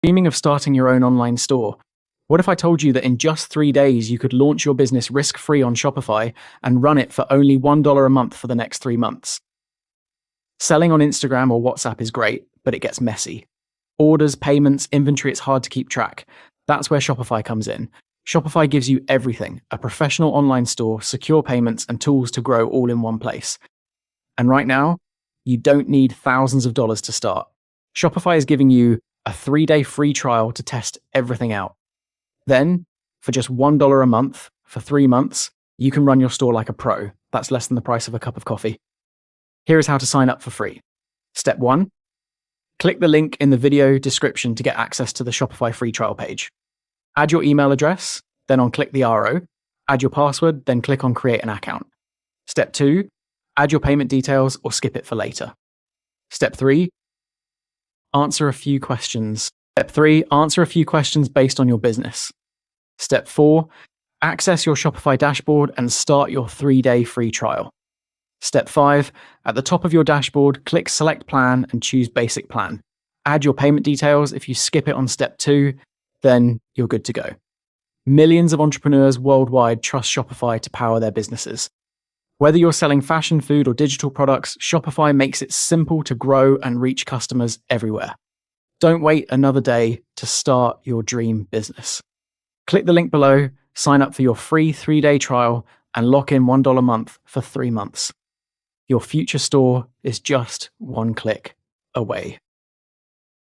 Dreaming of starting your own online store? What if I told you that in just 3 days you could launch your business risk-free on Shopify and run it for only $1 a month for the next 3 months? Selling on Instagram or WhatsApp is great, but it gets messy. Orders, payments, inventory, it's hard to keep track. That's where Shopify comes in. Shopify gives you everything: a professional online store, secure payments, and tools to grow all in one place. And right now, you don't need thousands of dollars to start. Shopify is giving you a 3-day free trial to test everything out. Then, for just $1 a month, for 3 months, you can run your store like a pro. That's less than the price of a cup of coffee. Here is how to sign up for free. Step 1. Click the link in the video description to get access to the Shopify free trial page. Add your email address, then on click the arrow. Add your password, then click on create an account. Step 2. Add your payment details or skip it for later. Step 3. Answer a few questions. Step 3. Answer a few questions based on your business. Step 4. Access your Shopify dashboard and start your 3-day free trial. Step 5. At the top of your dashboard, click Select Plan and choose Basic Plan. Add your payment details. If you skip it on Step 2, then you're good to go. Millions of entrepreneurs worldwide trust Shopify to power their businesses. Whether you're selling fashion, food, or digital products, Shopify makes it simple to grow and reach customers everywhere. Don't wait another day to start your dream business. Click the link below, sign up for your free 3-day trial, and lock in $1 a month for 3 months. Your future store is just one click away.